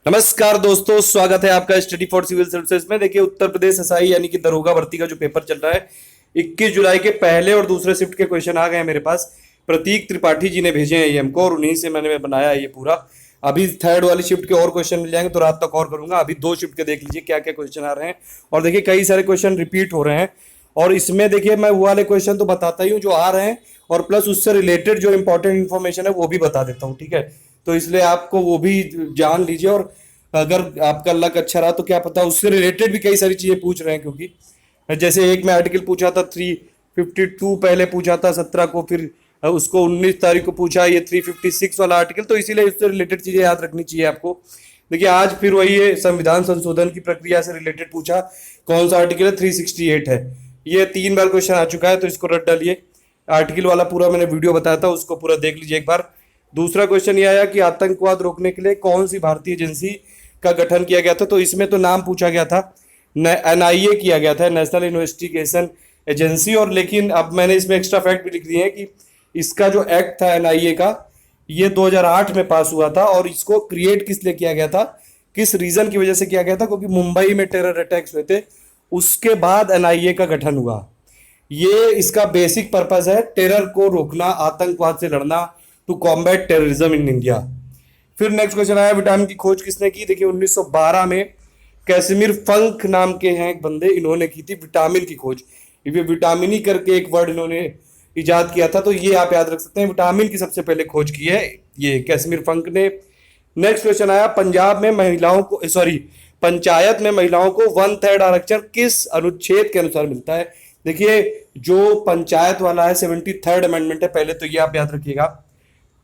नमस्कार दोस्तों, स्वागत है आपका स्टडी फॉर सिविल सर्विसेज में। देखिए, उत्तर प्रदेश एसआई यानी कि दरोगा भर्ती का जो पेपर चल रहा है, 21 जुलाई के पहले और दूसरे शिफ्ट के क्वेश्चन आ गए हैं मेरे पास। प्रतीक त्रिपाठी जी ने भेजे हैं ये हमको और उन्हीं से मैंने बनाया है ये पूरा। अभी थर्ड वाली शिफ्ट के और क्वेश्चन मिल जाएंगे तो रात तक और करूंगा। अभी दो शिफ्ट के देख लीजिए क्या क्या क्वेश्चन आ रहे हैं। और देखिए, कई सारे क्वेश्चन रिपीट हो रहे हैं और इसमें देखिए मैं वो वाले क्वेश्चन तो बताता ही हूँ जो आ रहे हैं, और प्लस उससे रिलेटेड जो इंपॉर्टेंट इन्फॉर्मेशन है वो भी बता देता हूँ। ठीक है, तो इसलिए आपको वो भी जान लीजिए। और अगर आपका लक अच्छा रहा तो क्या पता उससे रिलेटेड भी कई सारी चीजें पूछ रहे हैं, क्योंकि जैसे एक में आर्टिकल पूछा था 352 पहले पूछा था 17 को, फिर उसको 19 तारीख को पूछा ये 356 वाला आर्टिकल, तो इसीलिए उससे रिलेटेड चीजें याद रखनी चाहिए आपको। देखिए, आज फिर वही है, संविधान संशोधन की प्रक्रिया से रिलेटेड पूछा। कौन सा आर्टिकल है? 368 है। ये 3 बार क्वेश्चन आ चुका है तो इसको रट डालिए। आर्टिकल वाला पूरा मैंने वीडियो बताया था, उसको पूरा देख लीजिए एक बार। दूसरा क्वेश्चन ये आया कि आतंकवाद रोकने के लिए कौन सी भारतीय एजेंसी का गठन किया गया था, तो इसमें तो नाम पूछा गया था, एनआईए किया गया था, नेशनल इन्वेस्टिगेशन एजेंसी। और लेकिन अब मैंने इसमें एक्स्ट्रा फैक्ट भी लिख दिए हैं कि इसका जो एक्ट था एनआईए का, ये 2008 में पास हुआ था। और इसको क्रिएट किस लिए किया गया था, किस रीजन की वजह से किया गया था? क्योंकि मुंबई में टेरर अटैक्स हुए थे, उसके बाद एनआईए का गठन हुआ। ये इसका बेसिक पर्पस है, टेरर को रोकना, आतंकवाद से लड़ना, to combat terrorism in India. फिर नेक्स्ट क्वेश्चन आया, विटामिन की खोज किसने की? देखिए, 1912 में कैसिमिर फंक नाम के हैं एक बंदे, इन्होंने की थी विटामिन की खोज। ये विटामिनी करके एक वर्ड इन्होंने इजाद किया था, तो ये आप याद रख सकते हैं, विटामिन की सबसे पहले खोज की है ये कैसिमिर फंक ने। नेक्स्ट क्वेश्चन आया, पंजाब में महिलाओं को पंचायत में महिलाओं को 1/3 आरक्षण किस अनुच्छेद के अनुसार मिलता है? देखिए, जो पंचायत वाला है 73rd अमेंडमेंट है पहले, तो ये आप याद रखिएगा।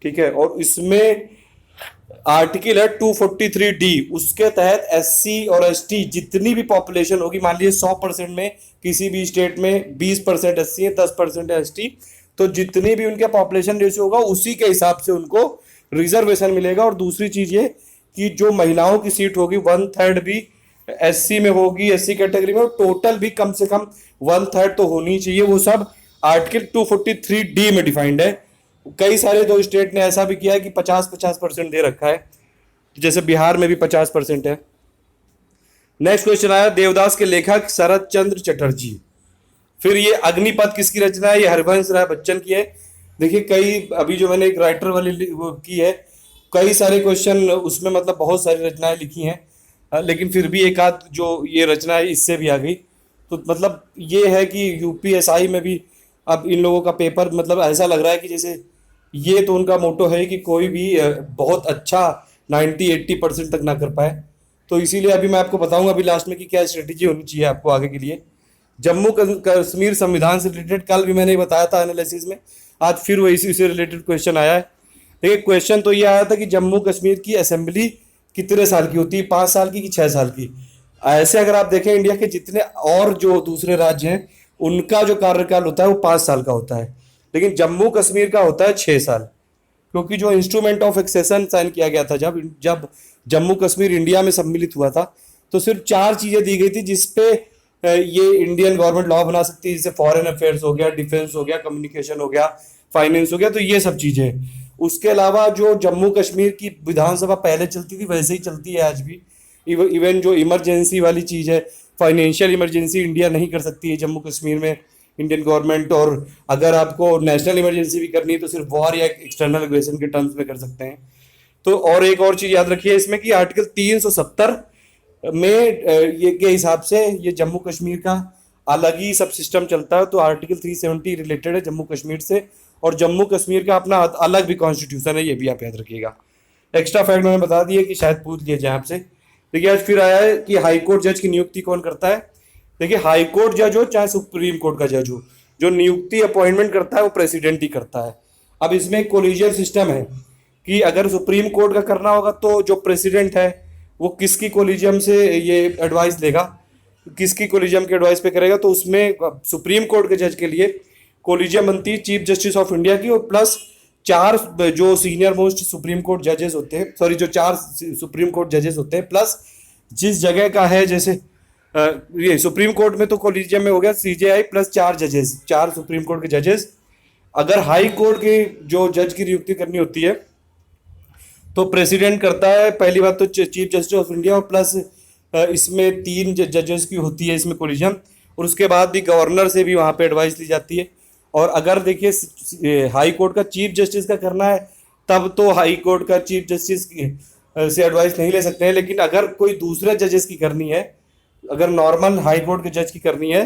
ठीक है, और इसमें आर्टिकल है 243D, उसके तहत एससी और एसटी जितनी भी पॉपुलेशन होगी, मान लीजिए 100% में किसी भी स्टेट में 20% एससी है, 10% एसटी, तो जितनी भी उनका पॉपुलेशन रेशियो होगा उसी के हिसाब से उनको रिजर्वेशन मिलेगा। और दूसरी चीज ये कि जो महिलाओं की सीट होगी 1/3 भी एससी में होगी, एससी कैटेगरी में, और टोटल भी कम से कम 1/3 तो होनी चाहिए। वो सब आर्टिकल 243D में डिफाइंड है। कई सारे दो स्टेट ने ऐसा भी किया है कि 50-50% दे रखा है, जैसे बिहार में भी 50% है। नेक्स्ट क्वेश्चन आया, देवदास के लेखक शरद चंद्र चटर्जी। फिर ये अग्निपथ किसकी रचना है? ये हरिवंश राय बच्चन की है। देखिए, कई अभी जो मैंने एक राइटर वाली वो की है, कई सारे क्वेश्चन उसमें, मतलब बहुत सारी रचनाएं लिखी हैं, लेकिन फिर भी एक आध जो ये रचना है इससे भी आ गई। तो मतलब ये है कि यूपीएसआई में भी अब इन लोगों का पेपर, मतलब ऐसा लग रहा है कि जैसे ये तो उनका मोटो है कि कोई भी बहुत अच्छा 90-80% तक ना कर पाए। तो इसीलिए अभी मैं आपको बताऊंगा अभी लास्ट में कि क्या स्ट्रेटेजी होनी चाहिए आपको आगे के लिए। जम्मू कश्मीर संविधान से रिलेटेड कल भी मैंने बताया था एनालिसिस में, आज फिर वो इसी से रिलेटेड क्वेश्चन आया है। देखिए, क्वेश्चन तो ये आया था कि जम्मू कश्मीर की असेंबली कितने साल की होती है, 5 साल की कि 6 साल की? ऐसे अगर आप देखें, इंडिया के जितने और जो दूसरे राज्य हैं उनका जो कार्यकाल होता है वो 5 साल का होता है, लेकिन जम्मू कश्मीर का होता है 6 साल। क्योंकि जो इंस्ट्रूमेंट ऑफ एक्सेशन साइन किया गया था, जब जब जम्मू कश्मीर इंडिया में सम्मिलित हुआ था, तो सिर्फ 4 चीजें दी गई थी जिसपे ये इंडियन गवर्नमेंट लॉ बना सकती है, जैसे फॉरेन अफेयर्स हो गया, डिफेंस हो गया, कम्युनिकेशन हो गया, फाइनेंस हो गया, तो ये सब चीजें। उसके अलावा जो जम्मू कश्मीर की विधानसभा पहले चलती थी वैसे ही चलती है आज भी। इवन जो इमरजेंसी वाली चीज है, फाइनेंशियल इमरजेंसी इंडिया नहीं कर सकती है जम्मू कश्मीर में, इंडियन गवर्नमेंट। और अगर आपको नेशनल इमरजेंसी भी करनी है तो सिर्फ वॉर या एक्सटर्नल एग्रेशन के टर्म्स में कर सकते हैं। तो और एक और चीज याद रखिए इसमें कि आर्टिकल 370 में ये के हिसाब से ये जम्मू कश्मीर का अलग ही सब सिस्टम चलता है, तो आर्टिकल 370 रिलेटेड है जम्मू कश्मीर से। और जम्मू कश्मीर का अपना अलग भी कॉन्स्टिट्यूशन है, ये भी आप याद रखिएगा। एक्स्ट्रा फैक्ट मैंने बता दिया कि शायद पूछ लिया जाए आपसे। देखिए, आज फिर आया है कि हाईकोर्ट जज की नियुक्ति कौन करता है? देखिए, हाईकोर्ट जज हो चाहे सुप्रीम कोर्ट का जज हो, जो नियुक्ति अपॉइंटमेंट करता है वो प्रेसिडेंट ही करता है। अब इसमें कोलिजियल सिस्टम है कि अगर सुप्रीम कोर्ट का करना होगा तो जो प्रेसिडेंट है वो किसकी कोलिजियम से ये एडवाइस लेगा, किसकी कोलिजियम के एडवाइस पे करेगा? तो उसमें सुप्रीम कोर्ट के जज के लिए कोलिजियम बनती है चीफ जस्टिस ऑफ इंडिया की, और प्लस 4 जो सीनियर मोस्ट सुप्रीम कोर्ट जजेस होते हैं, सॉरी जो 4 सुप्रीम कोर्ट जजेस होते हैं, प्लस जिस जगह का है, जैसे ये सुप्रीम कोर्ट में तो कोलिजियम में हो गया सीजेआई प्लस 4 जजेस, 4 सुप्रीम कोर्ट के जजेस। अगर हाई कोर्ट के जो जज की नियुक्ति करनी होती है तो प्रेसिडेंट करता है पहली बात तो चीफ जस्टिस ऑफ इंडिया, और प्लस इसमें 3 जजेस की होती है इसमें कोलिजन, और उसके बाद भी गवर्नर से भी वहाँ पे एडवाइस ली जाती है। और अगर देखिए हाई कोर्ट का चीफ जस्टिस का करना है तब तो हाई कोर्ट का चीफ जस्टिस से एडवाइस नहीं ले सकते हैं, लेकिन अगर कोई दूसरे जजेस की करनी है, अगर नॉर्मल हाई कोर्ट के जज की करनी है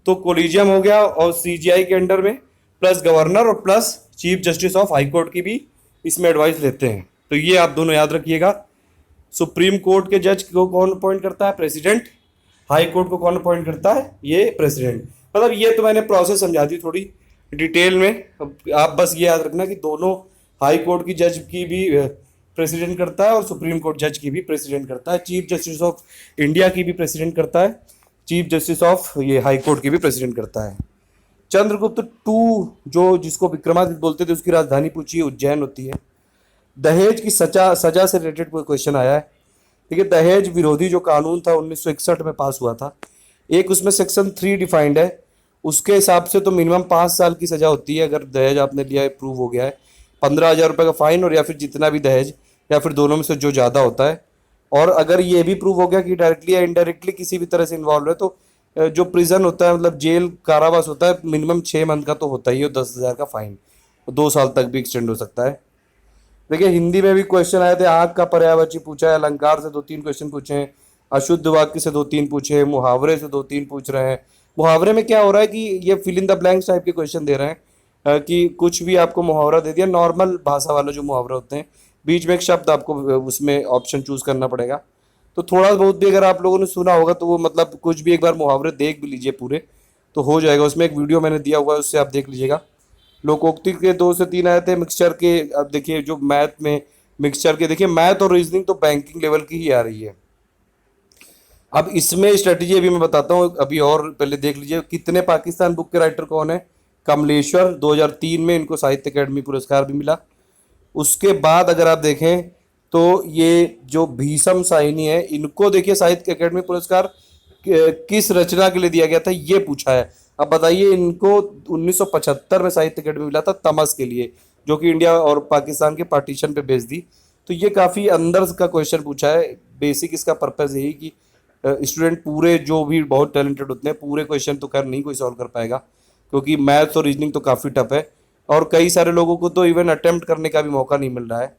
तो कोलिजियम हो गया और सीजीआई के अंडर में, प्लस गवर्नर और plus chief justice of high court की भी इसमें एडवाइस लेते हैं। तो ये आप दोनों याद रखिएगा। सुप्रीम कोर्ट के जज को कौन अपॉइंट करता है? प्रेसिडेंट। हाई कोर्ट को कौन अपॉइंट करता है? ये प्रेसिडेंट। मतलब ये तो मैंने प्रोसेस समझा दी थोड़ी डिटेल में। अब आप बस ये याद रखना कि दोनों हाई कोर्ट की जज की भी प्रेसिडेंट करता है और सुप्रीम कोर्ट जज की भी प्रेसिडेंट करता है, चीफ जस्टिस ऑफ इंडिया की भी प्रेसिडेंट करता है, चीफ जस्टिस ऑफ ये हाई कोर्ट की भी प्रेसिडेंट करता है। चंद्रगुप्त टू जो जिसको विक्रमादित्य बोलते थे उसकी राजधानी पूछी उज्जैन होती है। दहेज की सजा से रिलेटेड कोई क्वेश्चन आया है। देखिए दहेज विरोधी जो कानून था 1961 में पास हुआ था, एक उसमें सेक्शन 3 डिफाइंड है, उसके हिसाब से तो मिनिमम 5 साल की सजा होती है अगर दहेज आपने लिया है, प्रूव हो गया है, 15,000 रुपये का फाइन, और या फिर जितना भी दहेज या फिर दोनों में से जो ज़्यादा होता है। और अगर ये भी प्रूव हो गया कि डायरेक्टली या इनडायरेक्टली किसी भी तरह से इन्वॉल्व है तो जो प्रिजन होता है मतलब जेल कारावास होता है, मिनिमम 6 मंथ का तो होता ही है, 10,000 का फाइन, 2 साल तक भी एक्सटेंड हो सकता है। देखिए हिंदी में भी क्वेश्चन आए थे, आग का पर्यायवाची पूछा है, अलंकार से 2-3 क्वेश्चन पूछे हैं, अशुद्ध वाक्य से 2-3 पूछे हैं, मुहावरे से 2-3 पूछ रहे हैं। मुहावरे में क्या हो रहा है कि ये fill in the blanks type के क्वेश्चन दे रहे हैं कि कुछ भी आपको मुहावरा दे दिया, नॉर्मल भाषा वाला जो मुहावरे होते हैं, बीच में एक शब्द आपको उसमें ऑप्शन चूज करना पड़ेगा। तो थोड़ा बहुत भी अगर आप लोगों ने सुना होगा तो वो मतलब कुछ भी एक बार मुहावरे देख भी लीजिए पूरे तो हो जाएगा। उसमें एक वीडियो मैंने दिया हुआ है, उससे आप देख लीजिएगा। लोकोक्ति के 2 से 3 आए थे, मिक्सचर के अब देखिए जो मैथ में मिक्सचर के, देखिए मैथ और रीजनिंग तो बैंकिंग लेवल की ही आ रही है। अब इसमें स्ट्रेटेजी अभी मैं बताता हूँ, अभी और पहले देख लीजिए कितने पाकिस्तान बुक के राइटर कौन है। कमलेश्वर 2003 में इनको साहित्य अकेडमी पुरस्कार भी मिला। उसके बाद अगर आप देखें तो ये जो भीषम साहिनी है, इनको देखिए साहित्य अकेडमी पुरस्कार किस रचना के लिए दिया गया था ये पूछा है। अब बताइए, इनको 1975 में साहित्य अकेडमी मिला था तमस के लिए, जो कि इंडिया और पाकिस्तान के पार्टीशन पे बेच दी। तो ये काफ़ी अंदर का क्वेश्चन पूछा है। बेसिक इसका पर्पज़ यही कि स्टूडेंट पूरे जो भी बहुत टैलेंटेड होते हैं पूरे क्वेश्चन तो कर नहीं कोई सॉल्व कर पाएगा, क्योंकि मैथ्स और रीजनिंग तो काफ़ी टफ है और कई सारे लोगों को तो इवन अटेम्प्ट करने का भी मौका नहीं मिल रहा है।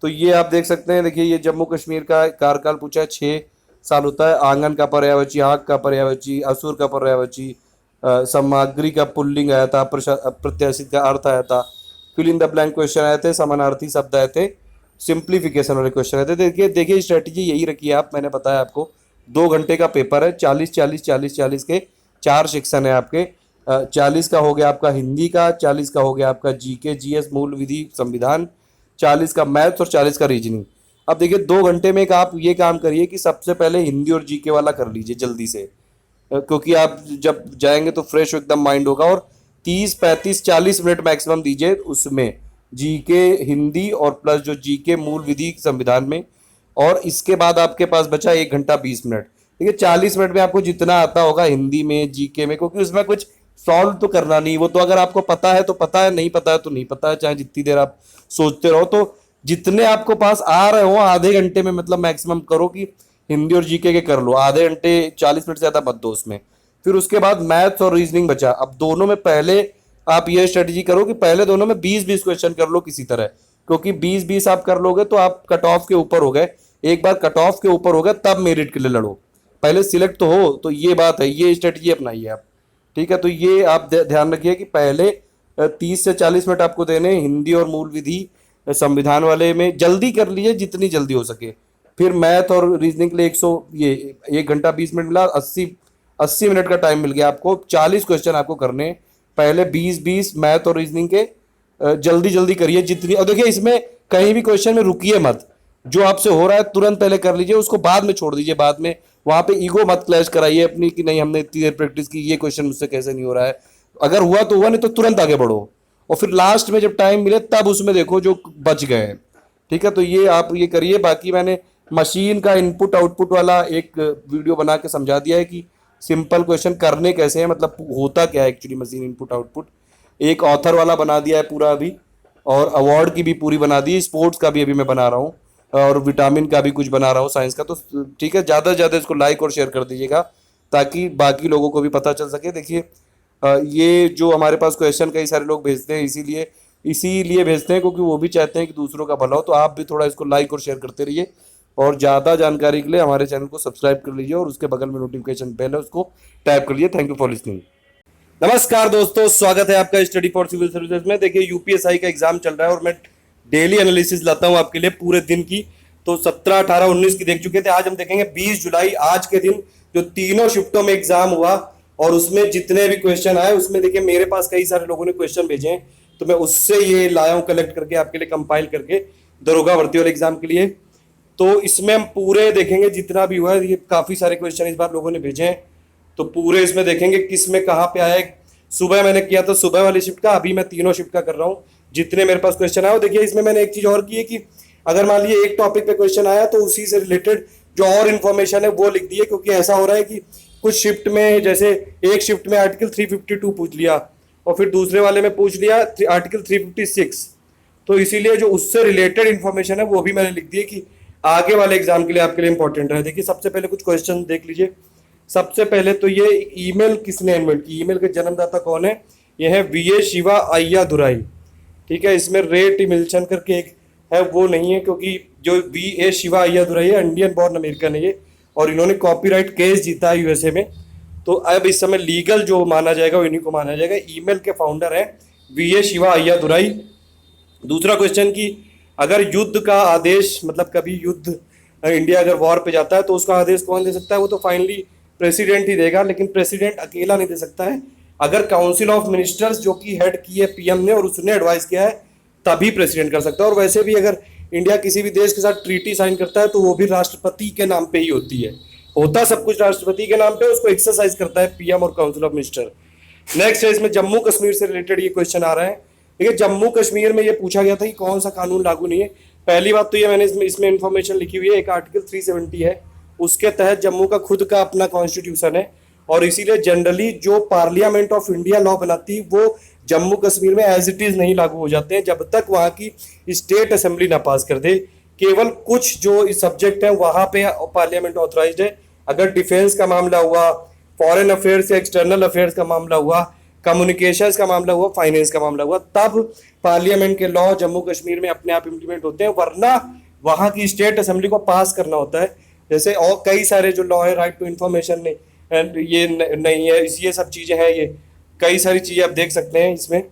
तो ये आप देख सकते हैं। देखिए ये जम्मू कश्मीर का कार्यकाल पूछा है, 6 साल होता है। आंगन का पर्यायवाची, आग का पर्यायवाची, असुर का पर्यायवाची, सामग्री का पुल्लिंग आया था, प्रत्याशित का अर्थ आया था, fill in the blank question आए थे, समानार्थी शब्द आए थे, सिंप्लीफिकेशन वाले क्वेश्चन आए थे। देखिए देखिए स्ट्रेटजी यही रखी है आप, मैंने बताया आपको 2 घंटे का पेपर है, 40 के 4 सेक्शन है आपके। 40 का हो गया आपका हिंदी का, 40 का हो गया आपका जीके जीएस मूल विधि संविधान, 40 का मैथ्स और 40 का रीजनिंग। अब देखिए 2 घंटे में आप ये काम करिए कि सबसे पहले हिंदी और जीके वाला कर लीजिए जल्दी से, क्योंकि आप जब जाएंगे तो फ्रेश एकदम माइंड होगा। और 30 35 40 मिनट मैक्सिमम दीजिए उसमें, जीके हिंदी और प्लस जो जीके मूल विधि संविधान में। और इसके बाद आपके पास बचा 1 घंटा 20 मिनट। देखिए 40 मिनट में आपको जितना आता होगा हिंदी में जीके में, क्योंकि उसमें कुछ सॉल्व तो करना नहीं, वो तो अगर आपको पता है तो पता है, नहीं पता है तो नहीं पता है, चाहे जितनी देर आप सोचते रहो। तो जितने आपको पास आ रहे हो आधे घंटे में मतलब मैक्सिमम करो कि हिंदी और जीके के कर लो, आधे घंटे 40 मिनट से ज़्यादा मत दो उसमें। फिर उसके बाद मैथ्स और रीजनिंग बचा। अब दोनों में पहले आप ये स्ट्रेटजी करो कि पहले दोनों में 20-20 क्वेश्चन कर लो किसी तरह, क्योंकि 20-20 आप कर लोगे तो आप कट ऑफ के ऊपर हो गए। एक बार कट ऑफ के ऊपर हो गए तब मेरिट के लिए लड़ो, पहले सिलेक्ट तो हो। तो ये बात है, ये स्ट्रेटजी अपनाइए आप, ठीक है। तो ये आप ध्यान रखिए कि पहले 30 से 40 मिनट आपको देने हिंदी और मूल विधि संविधान वाले में, जल्दी कर लीजिए जितनी जल्दी हो सके। फिर मैथ और रीजनिंग के लिए 1 घंटा 20 मिनट मिला, 80 मिनट का टाइम मिल गया आपको। 40 क्वेश्चन आपको करने, पहले 20-20 मैथ और रीजनिंग के जल्दी जल्दी करिए जितनी। और देखिए इसमें कहीं भी क्वेश्चन में रुकिए मत, जो आपसे हो रहा है तुरंत पहले कर लीजिए, उसको बाद में छोड़ दीजिए। बाद में वहाँ पे ईगो मत क्लैश कराइए अपनी कि नहीं हमने इतनी देर प्रैक्टिस की, ये क्वेश्चन मुझसे कैसे नहीं हो रहा है। अगर हुआ तो हुआ, नहीं तो तुरंत आगे बढ़ो। और फिर लास्ट में जब टाइम मिले तब उसमें देखो जो बच गए हैं, ठीक है। तो ये आप ये करिए। बाकी मैंने मशीन का इनपुट आउटपुट वाला एक वीडियो बना के समझा दिया है कि सिंपल क्वेश्चन करने कैसे हैं, मतलब होता क्या है एक्चुअली मशीन इनपुट आउटपुट। एक ऑथर वाला बना दिया है पूरा अभी, और अवार्ड की भी पूरी बना दी, स्पोर्ट्स का भी अभी मैं बना रहा हूँ, और विटामिन का भी कुछ बना रहा हूँ, साइंस का। तो ठीक है, ज़्यादा से ज़्यादा इसको लाइक और शेयर कर दीजिएगा ताकि बाकी लोगों को भी पता चल सके। देखिए ये जो हमारे पास क्वेश्चन कई सारे लोग भेजते हैं, इसीलिए भेजते हैं क्योंकि वो भी चाहते हैं कि दूसरों का भला हो। तो आप भी थोड़ा इसको लाइक और शेयर करते रहिए, और ज़्यादा जानकारी के लिए हमारे चैनल को सब्सक्राइब कर लीजिए और उसके बगल में नोटिफिकेशन बेल है उसको टैप कर लीजिए। Thank you for listening. नमस्कार दोस्तों, स्वागत है आपका स्टडी फॉर सिविल सर्विसेज में। देखिए यूपीएसआई का एग्जाम चल रहा है और मैं डेली एनालिसिस लाता हूं आपके लिए पूरे दिन की। तो 17, 18, 19 की देख चुके थे। आज हम देखेंगे 20 जुलाई, आज के दिन जो तीनों शिफ्टों में एग्जाम हुआ और उसमें जितने भी क्वेश्चन आए, उसमें देखिए मेरे पास कई सारे लोगों ने क्वेश्चन भेजे हैं, तो मैं उससे ये लाया हूं कलेक्ट करके आपके लिए, कंपाइल करके दरोगा भर्ती वाले एग्जाम के लिए। तो इसमें हम पूरे देखेंगे जितना भी हुआ है। ये काफी सारे क्वेश्चन इस बार लोगों ने भेजे हैं, तो पूरे इसमें देखेंगे किस में कहाँ पे आया है। सुबह मैंने किया था सुबह वाली शिफ्ट का, अभी मैं तीनों शिफ्ट का कर रहा हूँ। जितने मेरे पास क्वेश्चन आए, देखिए इसमें मैंने एक चीज और की है कि अगर मान लीजिए एक टॉपिक पे क्वेश्चन आया तो उसी से रिलेटेड जो और इन्फॉर्मेशन है वो लिख दी है, क्योंकि ऐसा हो रहा है कि कुछ शिफ्ट में, जैसे एक शिफ्ट में आर्टिकल 352 पूछ लिया और फिर दूसरे वाले में पूछ लिया आर्टिकल 356। तो इसीलिए जो उससे रिलेटेड इन्फॉर्मेशन है वो भी मैंने लिख दी है कि आगे वाले एग्जाम के लिए आपके लिए इंपॉर्टेंट है। देखिए सबसे पहले कुछ क्वेश्चन देख लीजिए। सबसे पहले तो ये ईमेल किसने इन्वेंट की, ईमेल के जन्मदाता कौन है? ये है वी ए शिवा अय्यादुराई। ठीक है, इसमें रे टिमिल्सन करके एक है, वो नहीं है, क्योंकि जो वी ए शिवा अय्यादुराई है इंडियन बॉर्न अमेरिकन है ये, और इन्होंने कॉपीराइट केस जीता है यूएसए में। तो अब इस समय लीगल जो माना जाएगा वो इन्हीं को माना जाएगा। ईमेल के फाउंडर है वी ए शिवा अय्यादुराई। दूसरा क्वेश्चन कि अगर युद्ध का आदेश, मतलब कभी युद्ध, इंडिया अगर वॉर पे जाता है तो उसका आदेश कौन दे सकता है? वो तो फाइनली प्रेसिडेंट ही देगा, लेकिन प्रेसिडेंट अकेला नहीं दे सकता है। अगर काउंसिल ऑफ मिनिस्टर्स जो कि हेड की है पीएम ने और उसने एडवाइस किया है, तभी प्रेसिडेंट कर सकता है। और वैसे भी अगर इंडिया किसी भी देश के साथ ट्रीटी साइन करता है तो वो भी राष्ट्रपति के नाम पे ही होती है, होता सब कुछ राष्ट्रपति के नाम पे, उसको एक्सरसाइज करता है पीएम और काउंसिल ऑफ मिनिस्टर। नेक्स्ट है, इसमें जम्मू कश्मीर से रिलेटेड ये क्वेश्चन आ रहा है। देखिए जम्मू कश्मीर में ये पूछा गया था कि कौन सा कानून लागू नहीं है। पहली बात तो ये मैंने इसमें इन्फॉर्मेशन लिखी हुई है, एक आर्टिकल 370 है, उसके तहत जम्मू का खुद का अपना कॉन्स्टिट्यूशन है, और इसीलिए जनरली जो पार्लियामेंट ऑफ इंडिया लॉ बनाती है वो जम्मू कश्मीर में एज इट इज नहीं लागू हो जाते हैं जब तक वहाँ की स्टेट असेंबली ना पास कर दे। केवल कुछ जो सब्जेक्ट है वहाँ पे पार्लियामेंट ऑथराइज्ड है। अगर डिफेंस का मामला हुआ, फॉरेन अफेयर्स या एक्सटर्नल अफेयर्स का मामला हुआ, कम्युनिकेशंस का मामला हुआ, फाइनेंस का मामला हुआ, तब पार्लियामेंट के लॉ जम्मू कश्मीर में अपने आप इम्प्लीमेंट होते हैं, वरना वहाँ की स्टेट असेंबली को पास करना होता है। जैसे और कई सारे जो लॉ है, राइट टू इन्फॉर्मेशन ने ये नहीं है, ये सब चीज़ें हैं, ये कई सारी चीज़ें आप देख सकते हैं इसमें।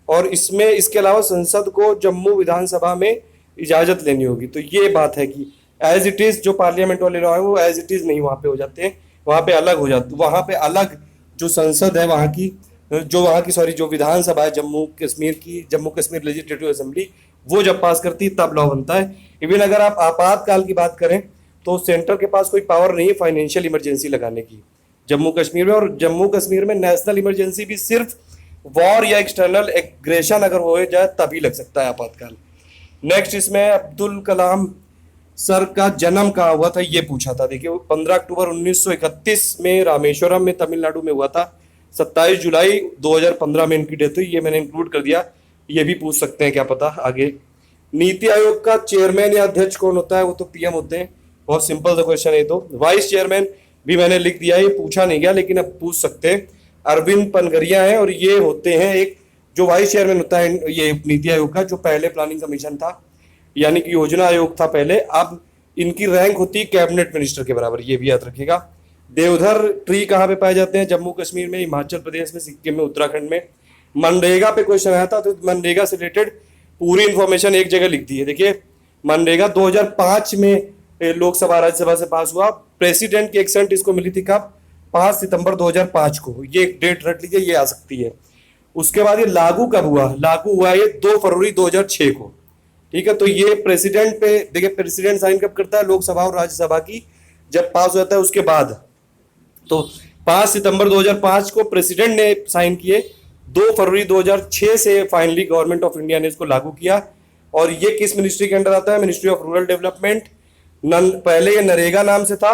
और इसमें इसके अलावा संसद को जम्मू विधानसभा में इजाज़त लेनी होगी। तो ये बात है कि एज इट इज़ जो पार्लियामेंट वाले लॉ है वो एज इट इज़ नहीं वहाँ पे हो जाते हैं, वहाँ पे अलग हो जाते, वहाँ पे अलग जो संसद है वहाँ की, जो विधानसभा है जम्मू कश्मीर की, जम्मू कश्मीर लेजिस्लेटिव असेंबली, वो जब पास करती है तब लॉ बनता है। इवन अगर आप आपातकाल की बात करें तो सेंटर के पास कोई पावर नहीं है फाइनेंशियल इमरजेंसी लगाने की जम्मू कश्मीर में। और जम्मू कश्मीर में नेशनल इमरजेंसी भी सिर्फ वॉर या एक्सटर्नल एग्रेशन अगर हो जाए तभी लग सकता है आपातकाल। नेक्स्ट इसमें अब्दुल कलाम सर का जन्म कहाँ हुआ था ये पूछा था। देखिए 15 अक्टूबर 1931 में रामेश्वरम में तमिलनाडु में हुआ था। 27 जुलाई 2015 में इनकी डेथ हुई, ये मैंने इंक्लूड कर दिया। ये भी पूछ सकते हैं क्या पता आगे। नीति आयोग का चेयरमैन या अध्यक्ष कौन होता है? वो तो पीएम होते हैं, बहुत सिंपल सा क्वेश्चन है। तो वाइस चेयरमैन भी मैंने लिख दिया, ये पूछा नहीं गया लेकिन अब पूछ सकते हैं, अरविंद पनगरिया है। और ये होते हैं एक जो वाइस चेयरमैन होता है ये नीति आयोग का, जो पहले प्लानिंग कमीशन था यानी कि योजना आयोग था पहले, अब इनकी रैंक होती है कैबिनेट मिनिस्टर के बराबर, ये भी याद रखिएगा। देवधर ट्री कहाँ पे पाए जाते हैं? जम्मू कश्मीर में, हिमाचल प्रदेश में, सिक्किम में, उत्तराखंड में। मनरेगा पे क्वेश्चन आया था तो मनरेगा से रिलेटेड पूरी इंफॉर्मेशन एक जगह लिख दी है। देखिए मनरेगा 2005 में लोकसभा राज्यसभा से पास हुआ। प्रेसिडेंट की एक्सेंट इसको मिली थी कब? 5 सितंबर 2005 को। ये एक डेट रख लीजिए, ये आ सकती है। उसके बाद ये लागू कब हुआ? लागू हुआ ये 2 फरवरी 2006 को। ठीक है, तो ये प्रेसिडेंट पे देखिए, प्रेसिडेंट साइन कब करता है? लोकसभा और राज्यसभा की जब पास हो जाता है उसके बाद। तो 5 सितंबर 2005 को प्रेसिडेंट ने साइन किए, 2 फरवरी 2006 से फाइनली गवर्नमेंट ऑफ इंडिया ने इसको लागू किया। और ये किस मिनिस्ट्री के अंडर आता है? Ministry of rural development. पहले ये नरेगा नाम से था,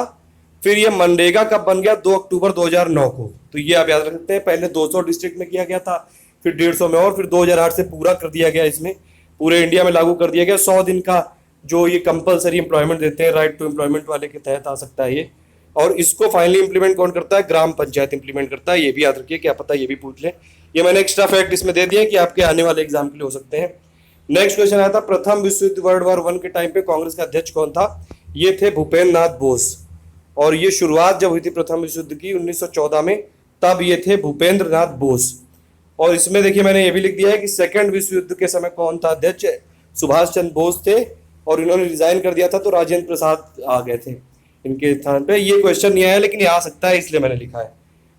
फिर ये मनरेगा कब बन गया? 2 अक्टूबर 2009 को। तो ये आप याद रख सकते हैं, पहले 200 डिस्ट्रिक्ट में किया गया था, फिर 150 में, और फिर 2008 से पूरा कर दिया गया इसमें। पूरे इंडिया में लागू कर दिया गया। 100 दिन का जो ये कंपलसरी एम्प्लॉयमेंट देते हैं, राइट टू एम्प्लॉयमेंट वाले के तहत आ सकता है ये। और इसको फाइनली इंप्लीमेंट कौन करता है? ग्राम पंचायत इंप्लीमेंट करता है। ये भी याद रखिए, क्या पता ये भी पूछ लें। ये मैंने एक्स्ट्रा फैक्ट इसमें दे दिए कि आपके आने वाले एग्जाम के लिए हो सकते हैं। नेक्स्ट क्वेश्चन आया था, प्रथम विश्व युद्ध वर्ल्ड वॉर 1 के टाइम पे कांग्रेस का अध्यक्ष कौन था? ये थे भूपेंद्र नाथ बोस। और ये शुरुआत जब हुई थी प्रथम विश्व युद्ध की 1914 में, तब ये थे भूपेंद्र नाथ बोस। और इसमें देखिए मैंने ये भी लिख दिया है कि सेकंड विश्व युद्ध के समय कौन था अध्यक्ष? सुभाष चंद्र बोस थे। और इन्होंने रिजाइन कर दिया था तो राजेंद्र प्रसाद आ गए थे इनके स्थान पे। ये क्वेश्चन नहीं आया लेकिन ये आ सकता है, इसलिए मैंने लिखा है।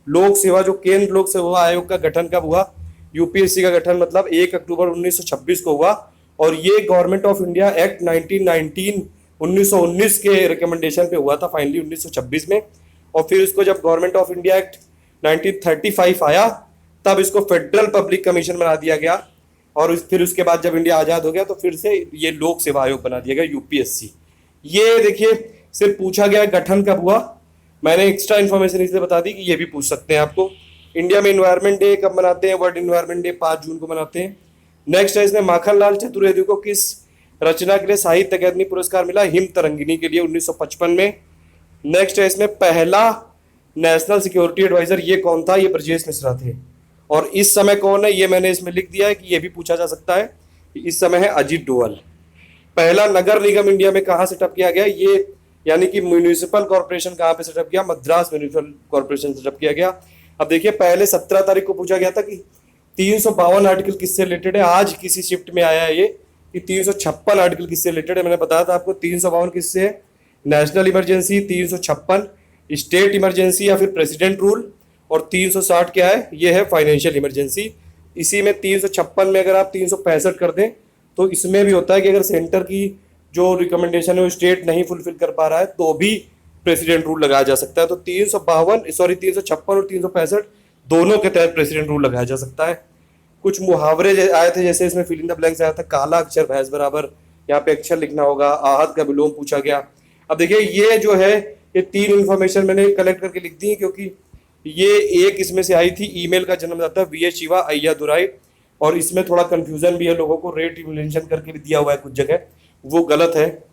लोक सेवा, जो केंद्र लोक सेवा आयोग का गठन कब हुआ? यूपीएससी का गठन मतलब 1 अक्टूबर 1926 को हुआ। और ये गवर्नमेंट ऑफ इंडिया एक्ट 1919 के रिकमेंडेशन पे हुआ था फाइनली 1926 में। और फिर इसको जब गवर्नमेंट ऑफ इंडिया एक्ट 1935 आया, तब इसको फेडरल पब्लिक कमीशन बना दिया गया। और फिर उसके बाद जब इंडिया आज़ाद हो गया तो फिर से ये लोक सेवा आयोग बना दिया गया, यूपीएससी। ये देखिए सिर्फ पूछा गया गठन कब हुआ, मैंने एक्स्ट्रा इन्फॉर्मेशन इसलिए बता दी कि ये भी पूछ सकते हैं आपको। इंडिया में इन्वायरमेंट डे कब मनाते हैं? वर्ल्ड इन्वायरमेंट डे 5 जून को मनाते हैं। नेक्स्ट है, इसमें माखनलाल चतुर्वेदी को किस रचना के लिए साहित्य अकादमी पुरस्कार मिला? हिम तरंगिनी के लिए 1955 में। नेक्स्ट है, इसमें पहला नेशनल सिक्योरिटी एडवाइजर ये कौन था? ये ब्रजेश मिश्रा थे। और इस समय कौन है? ये मैंने इसमें लिख दिया है कि ये भी पूछा जा सकता है। इस समय है अजीत डोवल। पहला नगर निगम इंडिया में कहाँ सेटअप किया गया? ये यानी कि म्यूनिसिपल कॉर्पोरेशन कहाँ पे सेटअप किया? मद्रास म्यूनिसिपल कॉर्पोरेशन सेटअप किया गया। अब देखिए पहले 17 तारीख को पूछा गया था कि 352 आर्टिकल किससे रिलेटेड है। आज किसी शिफ्ट में आया है ये कि 356 आर्टिकल किससे रिलेटेड है। मैंने बताया था आपको 352 किससे है? नेशनल इमरजेंसी, 356 स्टेट इमरजेंसी या फिर प्रेसिडेंट रूल, और 360 क्या है? ये है फाइनेंशियल इमरजेंसी। इसी में 356 में अगर आप 365 कर दें तो इसमें भी होता है कि अगर सेंटर की जो रिकमेंडेशन है वो स्टेट नहीं फुलफिल कर पा रहा है तो भी प्रेसिडेंट रूल लगाया जा सकता है। तो 356 और 365 दोनों के तहत प्रेसिडेंट रूल लगाया जा सकता है। कुछ मुहावरे आए थे, जैसे इसमें फिल इन द ब्लैंक्स आया था, काला अक्षर भैंस बराबर, यहाँ पे अक्षर लिखना होगा। आहत का विलोम पूछा गया। अब देखिए ये जो है ये 3 इंफॉर्मेशन मैंने कलेक्ट करके लिख दी है, क्योंकि ये एक इसमें से आई थी। ईमेल का जन्मदाता वी एच शिवा अय्यादुराई, और इसमें थोड़ा कंफ्यूजन भी है लोगों को, रेट मेंशन करके भी दिया हुआ है कुछ जगह, वो गलत है।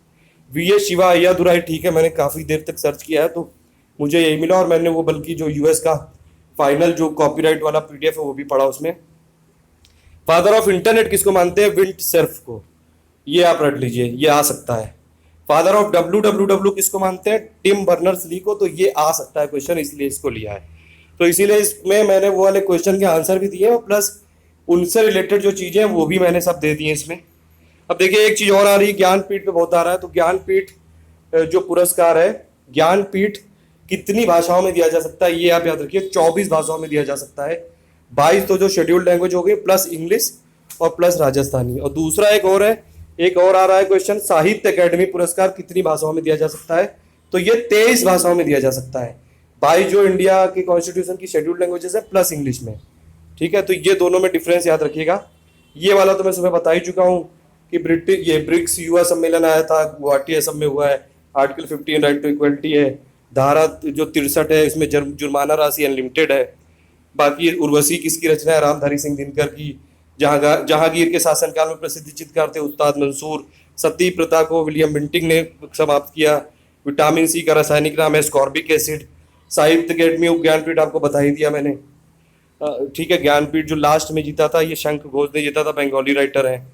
वी एच शिवा अय्यादुराई ठीक है, मैंने काफ़ी देर तक सर्च किया है तो मुझे यही मिला। और मैंने वो बल्कि जो यूएस का फाइनल जो कॉपीराइट वाला पीडीएफ है वो भी पढ़ा उसमें। फादर ऑफ इंटरनेट किसको मानते हैं? विंट सर्फ को। ये आप रट लीजिए, ये आ सकता है। फादर ऑफ WWW किसको मानते हैं? टिम बर्नर्स ली को। तो ये आ सकता है क्वेश्चन, इसलिए इसको लिया है। तो इसीलिए इसमें मैंने वो वाले क्वेश्चन के आंसर भी दिए और प्लस उनसे रिलेटेड जो चीज़ें हैं वो भी मैंने सब दे दी हैं इसमें। अब देखिए एक चीज़ और आ रही है, ज्ञानपीठ पे बहुत आ रहा है। तो ज्ञानपीठ जो पुरस्कार है, ज्ञानपीठ कितनी भाषाओं में दिया जा सकता है? ये आप याद रखिए, 24 भाषाओं में दिया जा सकता है। 22 तो जो शेड्यूल्ड लैंग्वेज हो गई, प्लस इंग्लिश और प्लस राजस्थानी। और दूसरा एक और है, एक और आ रहा है क्वेश्चन, साहित्य अकेडमी पुरस्कार कितनी भाषाओं में दिया जा सकता है? तो ये 23 भाषाओं में दिया जा सकता है। 22 जो इंडिया के कॉन्स्टिट्यूशन की शेड्यूल्ड लैंग्वेजेस है, प्लस इंग्लिश में। ठीक है, तो ये दोनों में डिफरेंस याद रखिएगा। ये वाला तो मैं सुबह बता ही चुका हूँ कि ब्रिक्स युवा सम्मेलन आया था, गुवाहाटी असम में हुआ है। आर्टिकल 15 राइट टू इक्वलिटी है। धारा जो 63 है इसमें जुर्माना राशि अनलिमिटेड है। बाकी उर्वशी किसकी रचना है? रामधारी सिंह दिनकर की। जहांगीर के शासनकाल में प्रसिद्ध चित्रकार थे उस्ताद मंसूर। सती प्रथा को विलियम बेंटिंक ने समाप्त किया। विटामिन सी का रासायनिक नाम है स्कॉर्बिक एसिड। साहित्य अकेडमी ज्ञानपीठ आपको बता ही दिया मैंने। ठीक है, ज्ञानपीठ जो लास्ट में जीता था ये शंख घोष ने जीता था, बंगाली राइटर है।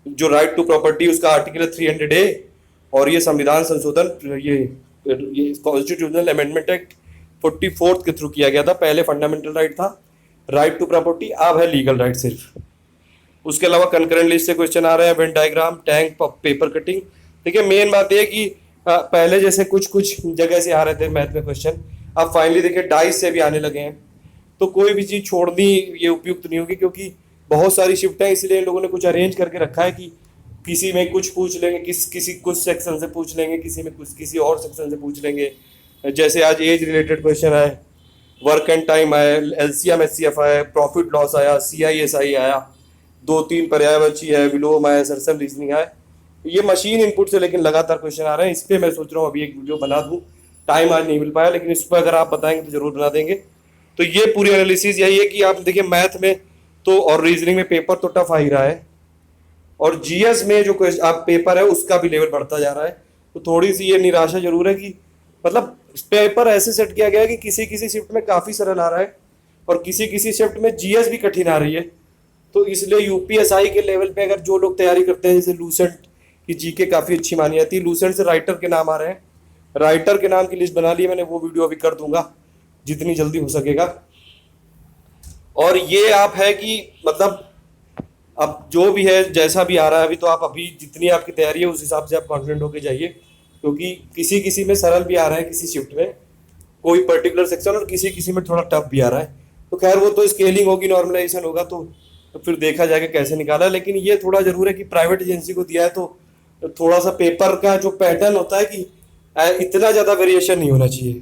जो राइट टू प्रॉपर्टी उसका आर्टिकल 300A। और ये संविधान संशोधन ये कॉन्स्टिट्यूशनल अमेंडमेंट एक्ट 44 के थ्रू किया गया था। पहले फंडामेंटल राइट था राइट टू प्रॉपर्टी, अब है लीगल राइट सिर्फ। उसके अलावा कंकरेंट लिस्ट से क्वेश्चन आ रहे हैं, Venn diagram, tank, paper cutting. देखिए मेन बात यह कि पहले जैसे कुछ जगह से आ रहे थे मैथ में क्वेश्चन, अब फाइनली देखिए डाइस से भी आने लगे हैं। तो कोई भी चीज़ छोड़नी ये उपयुक्त नहीं होगी, क्योंकि बहुत सारी शिफ्ट है, इसलिए इन लोगों ने कुछ अरेंज करके रखा है कि किसी में कुछ पूछ लेंगे, किसी कुछ सेक्शन से पूछ लेंगे, किसी में कुछ किसी और सेक्शन से पूछ लेंगे। जैसे आज एज रिलेटेड क्वेश्चन आए, वर्क एंड टाइम आया, LCM HCF आया, प्रॉफिट लॉस आया, CISI आया, 2-3 पर्यायवाची है, विलोम आया, सरसम रीजनिंग आया। ये मशीन इनपुट से लेकिन लगातार क्वेश्चन आ रहे हैं। इस पर मैं सोच रहा हूँ अभी एक वीडियो बना दूँ, टाइम आज नहीं मिल पाया, लेकिन इस पर अगर आप बताएंगे तो जरूर बना देंगे। तो ये पूरी एनालिसिस यही है कि आप देखिए मैथ में तो और रीजनिंग में पेपर तो टफ आ ही रहा है, और जीएस में जो आप पेपर है उसका भी लेवल बढ़ता जा रहा है। तो थोड़ी सी ये निराशा जरूर है कि मतलब पेपर ऐसे सेट किया गया है कि किसी किसी शिफ्ट में काफ़ी सरल आ रहा है और किसी किसी शिफ्ट में जीएस भी कठिन आ रही है। तो इसलिए यूपीएसआई के लेवल पे अगर जो लोग तैयारी करते हैं, जैसे लूसेंट की जीके काफ़ी अच्छी मानी जाती है, लूसेंट से राइटर के नाम आ रहे हैं, राइटर के नाम की लिस्ट बना ली मैंने, वो वीडियो अभी कर दूंगा जितनी जल्दी हो सकेगा। और ये आप है कि मतलब अब जो भी है जैसा भी आ रहा है अभी, तो आप अभी जितनी आपकी तैयारी है उस हिसाब से आप कॉन्फिडेंट होकर जाइए, क्योंकि किसी किसी में सरल भी आ रहा है, किसी शिफ्ट में कोई पर्टिकुलर सेक्शन, और किसी किसी में थोड़ा टफ भी आ रहा है। तो खैर वो तो स्केलिंग होगी, नॉर्मलाइजेशन होगा, तो फिर देखा जाएगा कैसे निकाला। लेकिन ये थोड़ा जरूर है कि प्राइवेट एजेंसी को दिया है तो थोड़ा सा पेपर का जो पैटर्न होता है कि इतना ज़्यादा वेरिएशन नहीं होना चाहिए।